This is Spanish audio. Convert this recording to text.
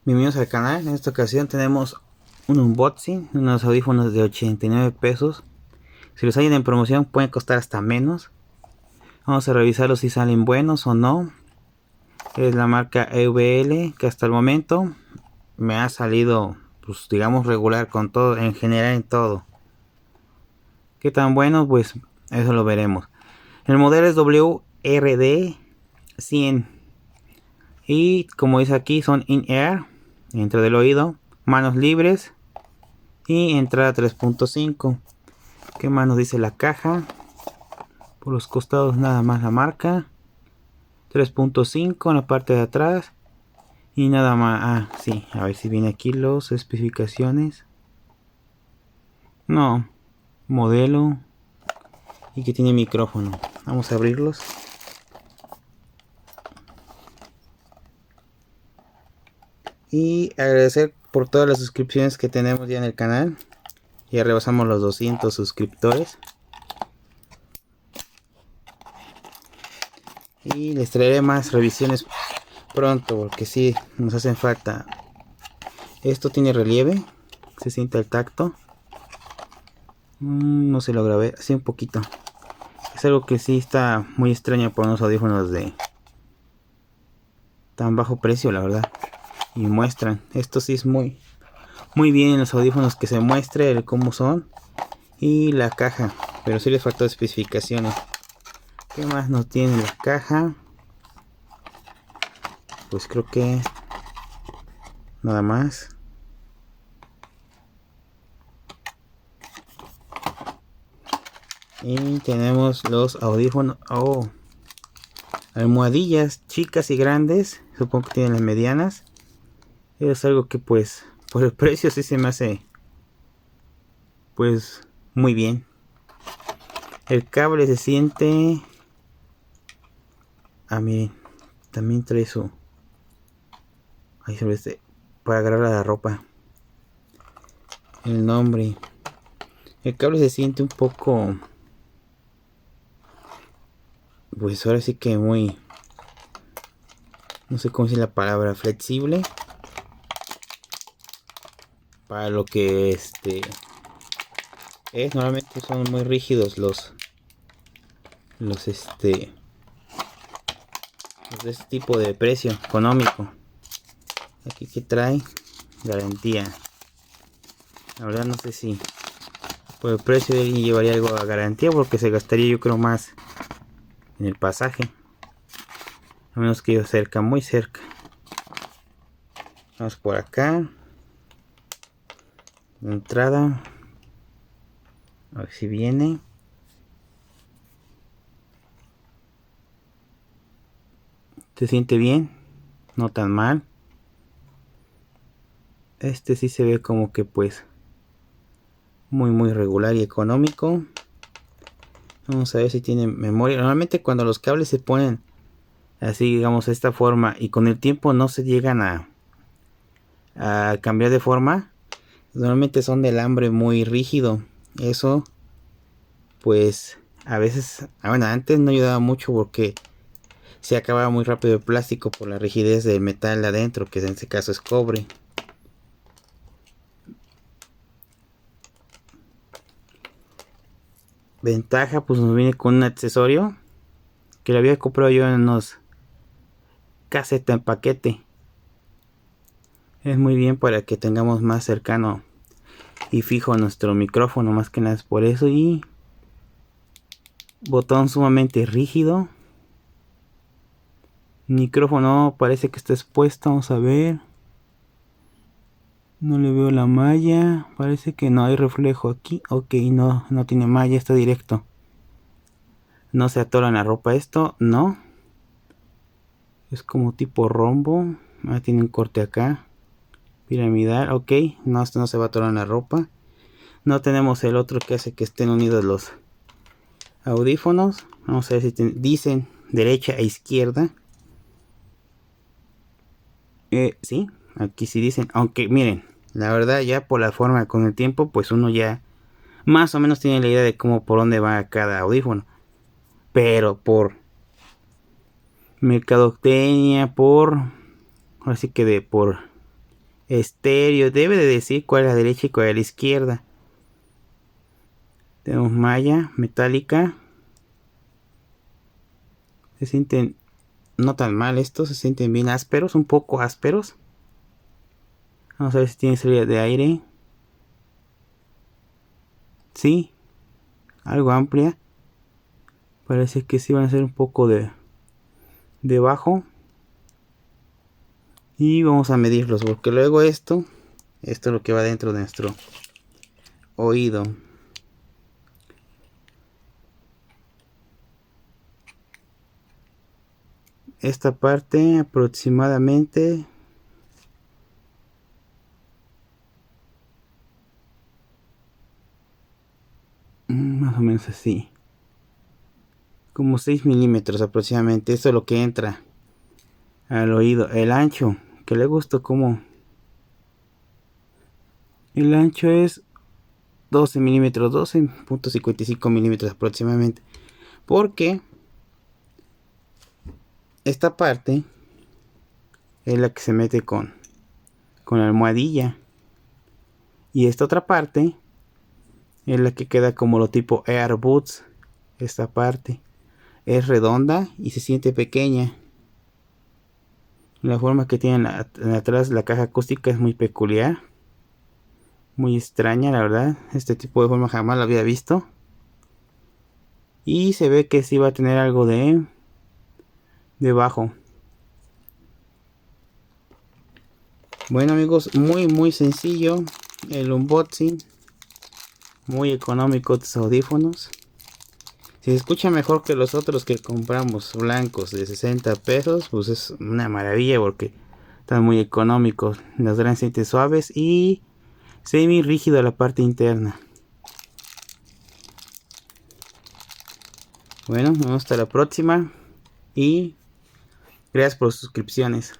Bienvenidos al canal. En esta ocasión tenemos un unboxing de unos audífonos de 89 pesos. Si los hay en promoción pueden costar hasta menos. Vamos a revisarlos si salen buenos o no. Es la marca EVL, que hasta el momento me ha salido, pues digamos, regular con todo, en general en todo. ¿Qué tan bueno? Pues eso lo veremos. El modelo es WRD100 y como dice aquí son in-ear, dentro del oído, manos libres y entrada 3.5. ¿Qué más nos dice la caja? Por los costados nada más la marca 3.5 en la parte de atrás y nada más. Sí, a ver si viene aquí los especificaciones. No, modelo y que tiene micrófono. Vamos a abrirlos. Y agradecer por todas las suscripciones que tenemos ya en el canal. Ya rebasamos los 200 suscriptores. Y les traeré más revisiones pronto, porque sí nos hacen falta. Esto tiene relieve, se siente el tacto. No se lo grabé, así un poquito. Es algo que sí está muy extraño por unos audífonos de tan bajo precio, la verdad. Y muestran, esto sí es muy bien en los audífonos, que se muestre el cómo son y la caja, pero sí les faltó especificaciones. ¿Qué más nos tiene la caja? Pues creo que nada más. Y tenemos los audífonos. Almohadillas chicas y grandes. Supongo que tienen las medianas. Es algo que pues por el precio sí se me hace pues muy bien. El cable se siente. Miren, también trae su, ahí sobre este, para agarrar a la ropa. El nombre. El cable se siente un poco, pues ahora sí que muy, no sé cómo decir la palabra, flexible. Para lo que es, normalmente son muy rígidos los de este tipo de precio económico. Aquí que trae garantía. La verdad no sé si por el precio de alguien llevaría algo a garantía, porque se gastaría yo creo más en el pasaje, a menos que yo cerca, muy cerca. Vamos por acá. La entrada, a ver si viene. Se siente bien, no tan mal. Este sí se ve como que pues muy regular y económico. Vamos a ver si tiene memoria. Normalmente cuando los cables se ponen así, digamos, de esta forma, y con el tiempo no se llegan a cambiar de forma, normalmente son de alambre muy rígido. Eso pues a veces, bueno, antes no ayudaba mucho porque se acababa muy rápido el plástico por la rigidez del metal adentro, que en este caso es cobre. Ventaja, pues nos viene con un accesorio que lo había comprado yo en unos caseta en paquete. Es muy bien para que tengamos más cercano y fijo nuestro micrófono, más que nada es por eso. Y botón sumamente rígido. Micrófono parece que está expuesto, vamos a ver. No le veo la malla, parece que no hay reflejo aquí. Ok, no tiene malla, está directo. No se atora en la ropa esto, no. Es como tipo rombo. Tiene un corte acá. Piramidal, ok. No, esto no se va a atorar en la ropa. No tenemos el otro que hace que estén unidos los audífonos. Vamos a ver si dicen derecha e izquierda. Sí, aquí sí dicen. Aunque miren, la verdad ya por la forma con el tiempo, pues uno ya más o menos tiene la idea de cómo, por dónde va cada audífono. Pero por mercadotecnia, así que por estéreo. Debe de decir cuál es la derecha y cuál es la izquierda. Tenemos malla metálica. Se sienten no tan mal estos. Se sienten bien ásperos. Un poco ásperos. Vamos a ver si tiene salida de aire. Sí. Algo amplia. Parece que sí van a ser un poco de bajo. Y vamos a medirlos, porque luego esto es lo que va dentro de nuestro oído. Esta parte aproximadamente más o menos así, como 6 milímetros aproximadamente. Esto es lo que entra al oído. El ancho, que le gusta como el ancho es 12 milímetros, 12.55 milímetros aproximadamente, porque esta parte es la que se mete con la almohadilla, y esta otra parte es la que queda como lo tipo AirBuds. Esta parte es redonda y se siente pequeña. La forma que tiene atrás la caja acústica es muy peculiar, muy extraña, la verdad. Este tipo de forma jamás la había visto. Y se ve que sí va a tener algo de bajo. Bueno amigos, muy sencillo el unboxing. Muy económico estos audífonos. Si se escucha mejor que los otros que compramos blancos de 60 pesos, pues es una maravilla porque están muy económicos. Las grandes sienten suaves y semi rígido la parte interna. Bueno, nos vemos hasta la próxima y gracias por sus suscripciones.